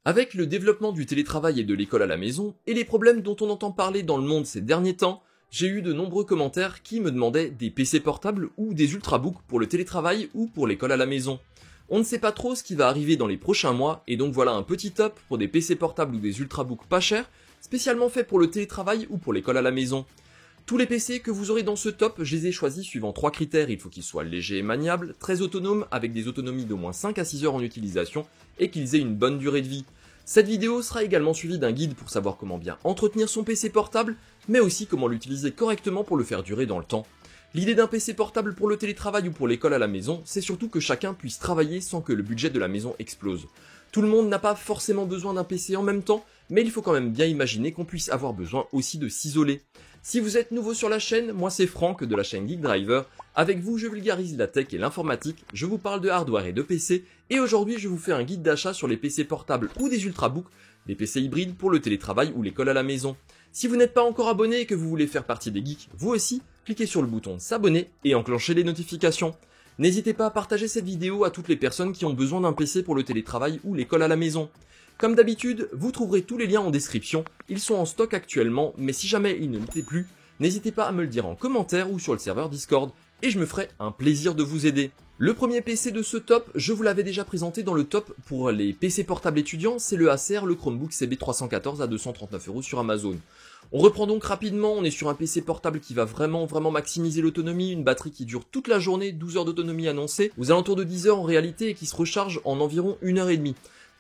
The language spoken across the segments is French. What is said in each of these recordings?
Avec le développement du télétravail et de l'école à la maison, et les problèmes dont on entend parler dans le monde ces derniers temps, j'ai eu de nombreux commentaires qui me demandaient des PC portables ou des ultrabooks pour le télétravail ou pour l'école à la maison. On ne sait pas trop ce qui va arriver dans les prochains mois, et donc voilà un petit top pour des PC portables ou des ultrabooks pas chers, spécialement faits pour le télétravail ou pour l'école à la maison. Tous les PC que vous aurez dans ce top, je les ai choisis suivant 3 critères. Il faut qu'ils soient légers et maniables, très autonomes, avec des autonomies d'au moins 5 à 6 heures en utilisation, et qu'ils aient une bonne durée de vie. Cette vidéo sera également suivie d'un guide pour savoir comment bien entretenir son PC portable, mais aussi comment l'utiliser correctement pour le faire durer dans le temps. L'idée d'un PC portable pour le télétravail ou pour l'école à la maison, c'est surtout que chacun puisse travailler sans que le budget de la maison explose. Tout le monde n'a pas forcément besoin d'un PC en même temps, mais il faut quand même bien imaginer qu'on puisse avoir besoin aussi de s'isoler. Si vous êtes nouveau sur la chaîne, moi c'est Franck de la chaîne Geek Driver. Avec vous, je vulgarise la tech et l'informatique, je vous parle de hardware et de PC, et aujourd'hui je vous fais un guide d'achat sur les PC portables ou des ultrabooks, des PC hybrides pour le télétravail ou l'école à la maison. Si vous n'êtes pas encore abonné et que vous voulez faire partie des geeks, vous aussi, cliquez sur le bouton s'abonner et enclenchez les notifications. N'hésitez pas à partager cette vidéo à toutes les personnes qui ont besoin d'un PC pour le télétravail ou l'école à la maison. Comme d'habitude, vous trouverez tous les liens en description, ils sont en stock actuellement, mais si jamais ils ne l'étaient plus, n'hésitez pas à me le dire en commentaire ou sur le serveur Discord, et je me ferai un plaisir de vous aider. Le premier PC de ce top, je vous l'avais déjà présenté dans le top pour les PC portables étudiants, c'est le Acer, le Chromebook CB314 à 239€ sur Amazon. On reprend donc rapidement, on est sur un PC portable qui va vraiment maximiser l'autonomie, une batterie qui dure toute la journée, 12 heures d'autonomie annoncée, aux alentours de 10 heures en réalité et qui se recharge en environ 1h30.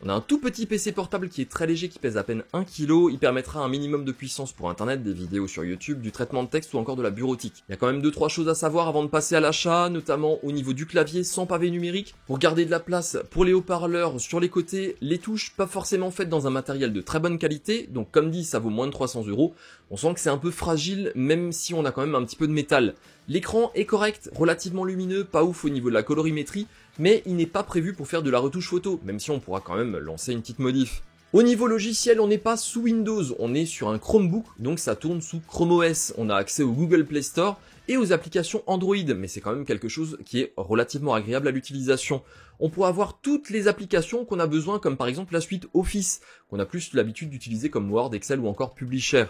On a un tout petit PC portable qui est très léger, qui pèse à peine 1 kg, il permettra un minimum de puissance pour internet, des vidéos sur YouTube, du traitement de texte ou encore de la bureautique. Il y a quand même 2-3 choses à savoir avant de passer à l'achat, notamment au niveau du clavier sans pavé numérique, pour garder de la place pour les haut-parleurs sur les côtés, les touches pas forcément faites dans un matériel de très bonne qualité, donc comme dit ça vaut moins de 300€, on sent que c'est un peu fragile même si on a quand même un petit peu de métal. L'écran est correct, relativement lumineux, pas ouf au niveau de la colorimétrie, mais il n'est pas prévu pour faire de la retouche photo, même si on pourra quand même lancer une petite modif. Au niveau logiciel, on n'est pas sous Windows, on est sur un Chromebook, donc ça tourne sous Chrome OS. On a accès au Google Play Store et aux applications Android, mais c'est quand même quelque chose qui est relativement agréable à l'utilisation. On pourra avoir toutes les applications qu'on a besoin, comme par exemple la suite Office, qu'on a plus l'habitude d'utiliser comme Word, Excel ou encore Publisher.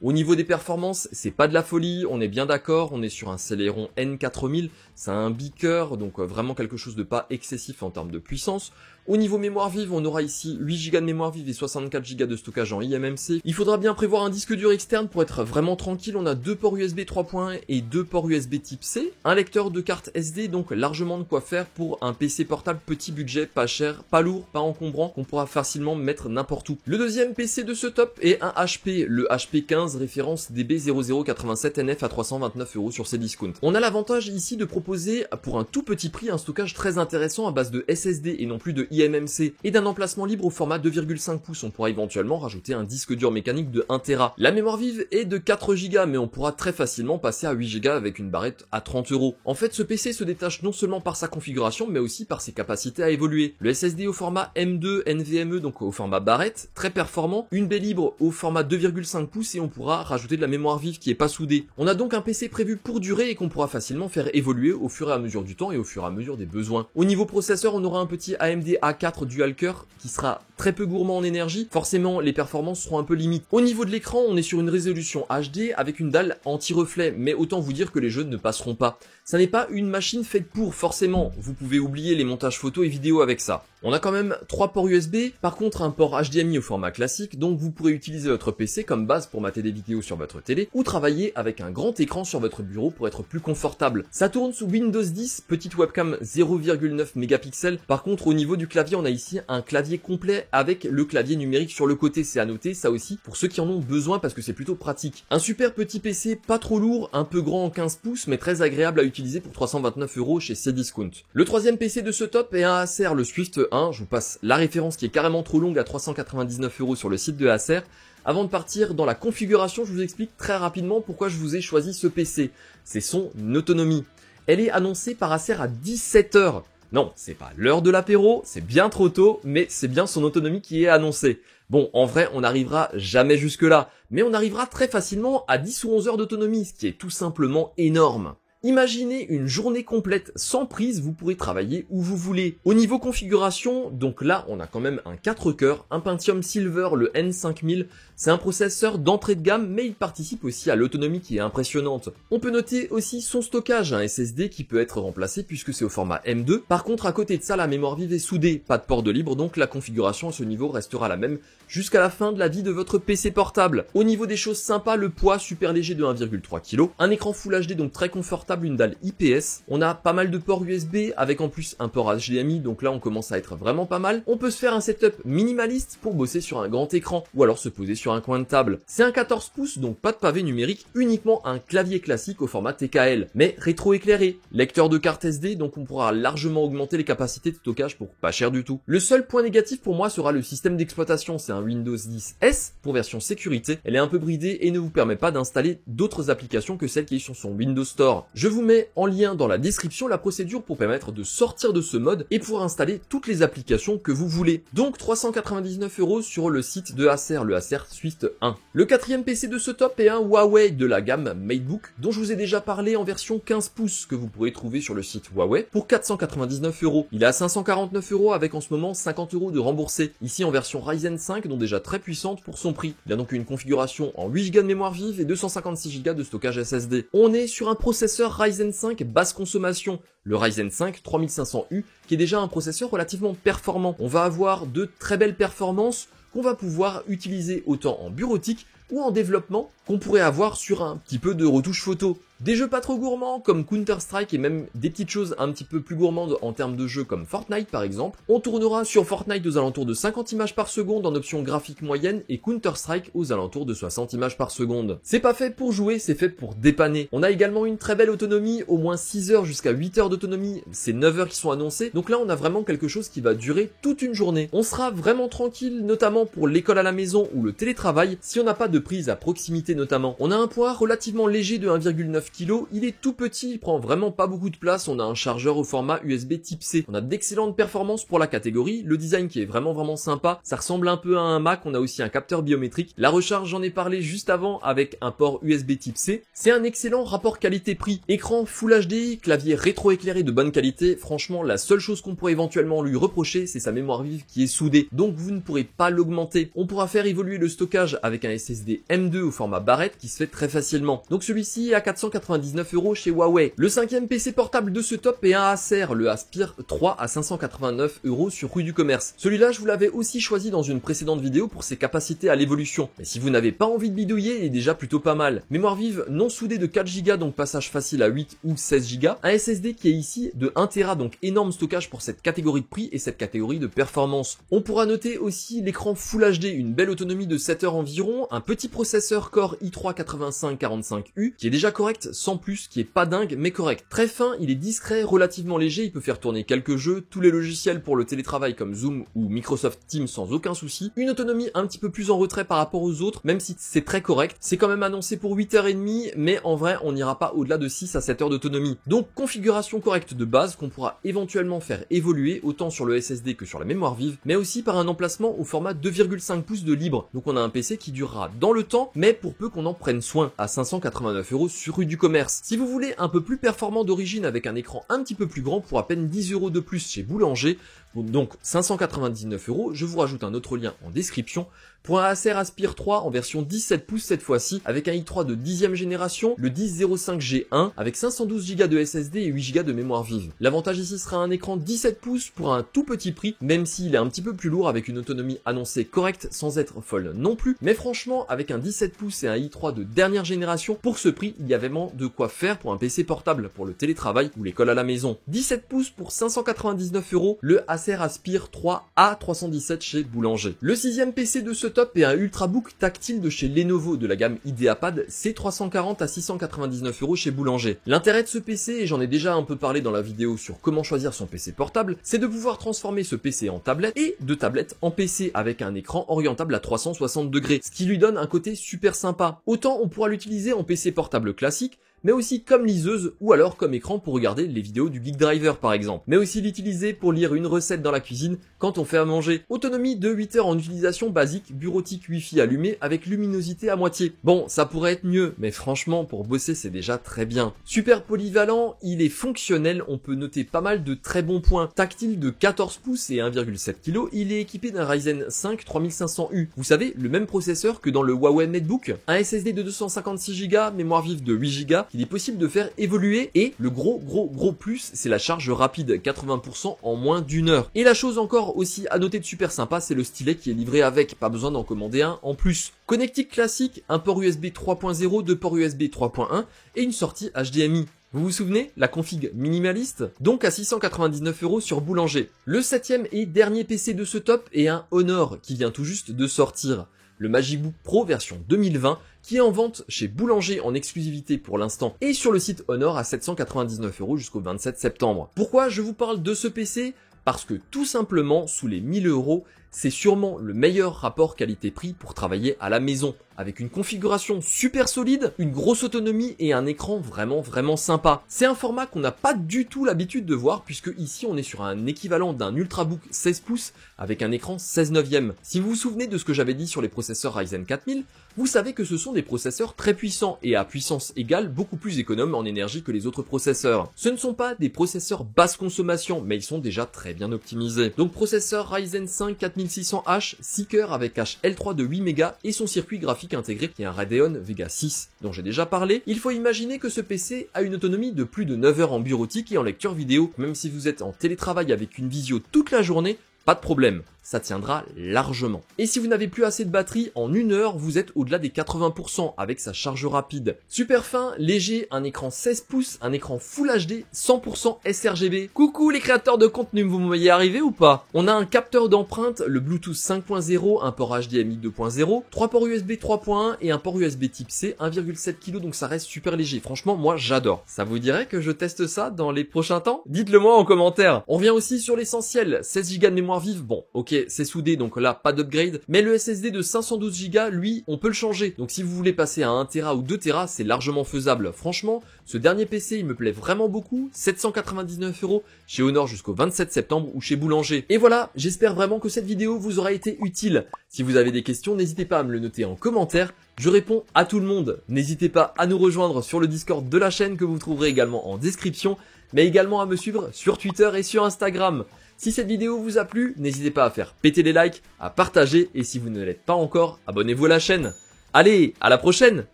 Au niveau des performances, c'est pas de la folie, on est bien d'accord, on est sur un Celeron N4000, c'est un beaker, donc vraiment quelque chose de pas excessif en termes de puissance. Au niveau mémoire vive, on aura ici 8 Go de mémoire vive et 64 Go de stockage en eMMC. Il faudra bien prévoir un disque dur externe pour être vraiment tranquille, on a 2 ports USB 3.1 et 2 ports USB type C, un lecteur de carte SD, donc largement de quoi faire pour un PC portable petit budget, pas cher, pas lourd, pas encombrant, qu'on pourra facilement mettre n'importe où. Le deuxième PC de ce top est un HP, le HP15 référence DB0087NF à 329€ sur Cdiscount. On a l'avantage ici de proposer pour un tout petit prix un stockage très intéressant à base de SSD et non plus de eMMC et d'un emplacement libre au format 2,5 pouces. On pourra éventuellement rajouter un disque dur mécanique de 1 Tera. La mémoire vive est de 4 Go, mais on pourra très facilement passer à 8 Go avec une barrette à 30€. En fait, ce PC se détache non seulement par sa configuration, mais aussi par ses capacités à évoluer. Le SSD au format M2 NVMe, donc au format barrette, très performant, une baie libre au format 2,5 pouces et on pourra rajouter de la mémoire vive qui est pas soudée. On a donc un PC prévu pour durer et qu'on pourra facilement faire évoluer au fur et à mesure du temps et au fur et à mesure des besoins. Au niveau processeur, on aura un petit AMD A4 dual core qui sera très peu gourmand en énergie, forcément les performances seront un peu limites. Au niveau de l'écran, on est sur une résolution HD avec une dalle anti-reflet, mais autant vous dire que les jeux ne passeront pas. Ça n'est pas une machine faite pour, forcément, vous pouvez oublier les montages photos et vidéos avec ça. On a quand même 3 ports USB, par contre un port HDMI au format classique, donc vous pourrez utiliser votre PC comme base pour mater des vidéos sur votre télé, ou travailler avec un grand écran sur votre bureau pour être plus confortable. Ça tourne sous Windows 10, petite webcam 0,9 mégapixels, par contre au niveau du clavier on a ici un clavier complet avec le clavier numérique sur le côté, c'est à noter ça aussi pour ceux qui en ont besoin parce que c'est plutôt pratique. Un super petit PC, pas trop lourd, un peu grand en 15 pouces mais très agréable à utiliser pour 329€ chez Cdiscount. Le troisième PC de ce top est un Acer, le Swift 1, je vous passe la référence qui est carrément trop longue à 399€ sur le site de Acer. Avant de partir dans la configuration, je vous explique très rapidement pourquoi je vous ai choisi ce PC. C'est son autonomie. Elle est annoncée par Acer à 17 heures. Non, c'est pas l'heure de l'apéro, c'est bien trop tôt, mais c'est bien son autonomie qui est annoncée. Bon, en vrai, on n'arrivera jamais jusque là, mais on arrivera très facilement à 10 ou 11 heures d'autonomie, ce qui est tout simplement énorme. Imaginez une journée complète sans prise, vous pourrez travailler où vous voulez. Au niveau configuration, donc là on a quand même un 4 cœurs, un Pentium Silver, le N5000, c'est un processeur d'entrée de gamme mais il participe aussi à l'autonomie qui est impressionnante. On peut noter aussi son stockage, un SSD qui peut être remplacé puisque c'est au format M2. Par contre à côté de ça la mémoire vive est soudée, pas de port de libre, donc la configuration à ce niveau restera la même jusqu'à la fin de la vie de votre PC portable. Au niveau des choses sympas, le poids super léger de 1,3 kg, un écran Full HD donc très confortable, une dalle IPS, on a pas mal de ports USB avec en plus un port HDMI, donc là on commence à être vraiment pas mal. On peut se faire un setup minimaliste pour bosser sur un grand écran ou alors se poser sur un coin de table. C'est un 14 pouces donc pas de pavé numérique, uniquement un clavier classique au format TKL, mais rétro-éclairé, lecteur de carte SD donc on pourra largement augmenter les capacités de stockage pour pas cher du tout. Le seul point négatif pour moi sera le système d'exploitation, c'est un Windows 10 S pour version sécurité, elle est un peu bridée et ne vous permet pas d'installer d'autres applications que celles qui sont sur son Windows Store. Je vous mets en lien dans la description la procédure pour permettre de sortir de ce mode et pour installer toutes les applications que vous voulez. Donc 399 € sur le site de Acer, le Acer Swift 1. Le quatrième PC de ce top est un Huawei de la gamme MateBook dont je vous ai déjà parlé en version 15 pouces que vous pourrez trouver sur le site Huawei pour 499 €. Il est à 549 € avec en ce moment 50 € de remboursé. Ici en version Ryzen 5 donc déjà très puissante pour son prix. Il a donc une configuration en 8 Go de mémoire vive et 256 Go de stockage SSD. On est sur un processeur Ryzen 5 basse consommation, le Ryzen 5 3500U qui est déjà un processeur relativement performant. On va avoir de très belles performances qu'on va pouvoir utiliser autant en bureautique ou en développement qu'on pourrait avoir sur un petit peu de retouche photo. Des jeux pas trop gourmands comme Counter-Strike et même des petites choses un petit peu plus gourmandes en termes de jeux comme Fortnite par exemple. On tournera sur Fortnite aux alentours de 50 images par seconde en option graphique moyenne et Counter-Strike aux alentours de 60 images par seconde. C'est pas fait pour jouer, c'est fait pour dépanner. On a également une très belle autonomie, au moins 6 heures jusqu'à 8 heures d'autonomie, c'est 9 heures qui sont annoncées. Donc là on a vraiment quelque chose qui va durer toute une journée. On sera vraiment tranquille, notamment pour l'école à la maison ou le télétravail, si on n'a pas de prise à proximité notamment. On a un poids relativement léger de 1,9 kg, il est tout petit, il prend vraiment pas beaucoup de place, on a un chargeur au format USB type C. On a d'excellentes performances pour la catégorie, le design qui est vraiment sympa, ça ressemble un peu à un Mac, on a aussi un capteur biométrique. La recharge, j'en ai parlé juste avant avec un port USB type C. C'est un excellent rapport qualité-prix. Écran Full HD, clavier rétro-éclairé de bonne qualité, franchement la seule chose qu'on pourrait éventuellement lui reprocher, c'est sa mémoire vive qui est soudée, donc vous ne pourrez pas l'augmenter. On pourra faire évoluer le stockage avec un SSD M2 au format barrette qui se fait très facilement. Donc celui-ci est à 499 € chez Huawei. Le cinquième PC portable de ce top est un Acer, le Aspire 3 à 589 € sur rue du Commerce. Celui-là, je vous l'avais aussi choisi dans une précédente vidéo pour ses capacités à l'évolution. Mais si vous n'avez pas envie de bidouiller, il est déjà plutôt pas mal. Mémoire vive non soudée de 4 Go, donc passage facile à 8 ou 16 Go. Un SSD qui est ici de 1 Tera, donc énorme stockage pour cette catégorie de prix et cette catégorie de performance. On pourra noter aussi l'écran Full HD, une belle autonomie de 7 heures environ, un petit processeur Core i3 8545U qui est déjà correct sans plus, qui est pas dingue mais correct. Très fin, il est discret, relativement léger, il peut faire tourner quelques jeux, tous les logiciels pour le télétravail comme Zoom ou Microsoft Teams sans aucun souci. Une autonomie un petit peu plus en retrait par rapport aux autres, même si c'est très correct. C'est quand même annoncé pour 8h30, mais en vrai on n'ira pas au-delà de 6 à 7 heures d'autonomie. Donc configuration correcte de base qu'on pourra éventuellement faire évoluer autant sur le SSD que sur la mémoire vive, mais aussi par un emplacement au format 2,5 pouces de libre. Donc on a un PC qui durera dans le temps, mais pour peu qu'on en prenne soin, à 589 € sur rue du Commerce. Si vous voulez un peu plus performant d'origine avec un écran un petit peu plus grand pour à peine 10 € de plus chez Boulanger, donc 599 €, je vous rajoute un autre lien en description, pour un Acer Aspire 3 en version 17 pouces cette fois-ci, avec un i3 de 10e génération, le 1005G1, avec 512 Go de SSD et 8 Go de mémoire vive. L'avantage ici sera un écran 17 pouces pour un tout petit prix, même s'il est un petit peu plus lourd avec une autonomie annoncée correcte sans être folle non plus, mais franchement avec un 17 pouces et un i3 de dernière génération, pour ce prix, il y a vraiment de quoi faire pour un PC portable, pour le télétravail ou l'école à la maison. 17 pouces pour 599 €, le Acer Aspire 3 A317 chez Boulanger. Le sixième PC de ce top est un Ultrabook tactile de chez Lenovo de la gamme IdeaPad C340 à 699 € chez Boulanger. L'intérêt de ce PC, et j'en ai déjà un peu parlé dans la vidéo sur comment choisir son PC portable, c'est de pouvoir transformer ce PC en tablette et de tablette en PC avec un écran orientable à 360 degrés, ce qui lui donne un côté super sympa. Autant on pourra l'utiliser en PC portable classique, mais aussi comme liseuse ou alors comme écran pour regarder les vidéos du Geek Driver par exemple, mais aussi l'utiliser pour lire une recette dans la cuisine quand on fait à manger. Autonomie de 8 heures en utilisation basique, bureautique Wi-Fi allumé avec luminosité à moitié. Bon, ça pourrait être mieux, mais franchement pour bosser c'est déjà très bien. Super polyvalent, il est fonctionnel, on peut noter pas mal de très bons points. Tactile de 14 pouces et 1,7 kg, il est équipé d'un Ryzen 5 3500U. Vous savez, le même processeur que dans le Huawei Netbook. Un SSD de 256 Go, mémoire vive de 8 Go, qu'il est possible de faire évoluer. Et le gros plus, c'est la charge rapide, 80% en moins d'une heure. Et la chose encore aussi à noter de super sympa, c'est le stylet qui est livré avec, pas besoin d'en commander un en plus. Connectique classique, un port USB 3.0, deux ports USB 3.1 et une sortie HDMI. Vous vous souvenez, la config minimaliste? Donc à 699 € sur Boulanger. Le 7e et dernier PC de ce top est un Honor qui vient tout juste de sortir. Le MagicBook Pro version 2020 qui est en vente chez Boulanger en exclusivité pour l'instant et sur le site Honor à 799 € jusqu'au 27 septembre. Pourquoi je vous parle de ce PC? Parce que tout simplement, sous les 1000 €, c'est sûrement le meilleur rapport qualité-prix pour travailler à la maison, avec une configuration super solide, une grosse autonomie et un écran vraiment sympa. C'est un format qu'on n'a pas du tout l'habitude de voir, puisque ici on est sur un équivalent d'un Ultrabook 16 pouces avec un écran 16/9. Si vous vous souvenez de ce que j'avais dit sur les processeurs Ryzen 4000, vous savez que ce sont des processeurs très puissants et à puissance égale beaucoup plus économes en énergie que les autres processeurs. Ce ne sont pas des processeurs basse consommation, mais ils sont déjà très bien optimisés. Donc processeur Ryzen 5 4600H, 6 cœurs avec HL3 de 8 Go et son circuit graphique intégré qui est un Radeon Vega 6 dont j'ai déjà parlé. Il faut imaginer que ce PC a une autonomie de plus de 9 heures en bureautique et en lecture vidéo. Même si vous êtes en télétravail avec une visio toute la journée, pas de problème, ça tiendra largement. Et si vous n'avez plus assez de batterie, en une heure, vous êtes au-delà des 80% avec sa charge rapide. Super fin, léger, un écran 16 pouces, un écran Full HD, 100% sRGB. Coucou les créateurs de contenu, vous me voyez arriver ou pas? On a un capteur d'empreinte, le Bluetooth 5.0, un port HDMI 2.0, 3 ports USB 3.1 et un port USB type C, 1,7 kg, donc ça reste super léger. Franchement, moi j'adore. Ça vous dirait que je teste ça dans les prochains temps? Dites-le moi en commentaire. On revient aussi sur l'essentiel, 16 Go de mémoire vive, bon, ok, c'est soudé, donc là, pas d'upgrade, mais le SSD de 512 Go, lui, on peut le changer. Donc si vous voulez passer à 1 Tera ou 2 Tera, c'est largement faisable. Franchement, ce dernier PC, il me plaît vraiment beaucoup, 799 € chez Honor jusqu'au 27 septembre ou chez Boulanger. Et voilà, j'espère vraiment que cette vidéo vous aura été utile. Si vous avez des questions, n'hésitez pas à me le noter en commentaire. Je réponds à tout le monde. N'hésitez pas à nous rejoindre sur le Discord de la chaîne que vous trouverez également en description, mais également à me suivre sur Twitter et sur Instagram. Si cette vidéo vous a plu, n'hésitez pas à faire péter les likes, à partager et si vous ne l'êtes pas encore, abonnez-vous à la chaîne. Allez, à la prochaine,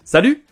salut!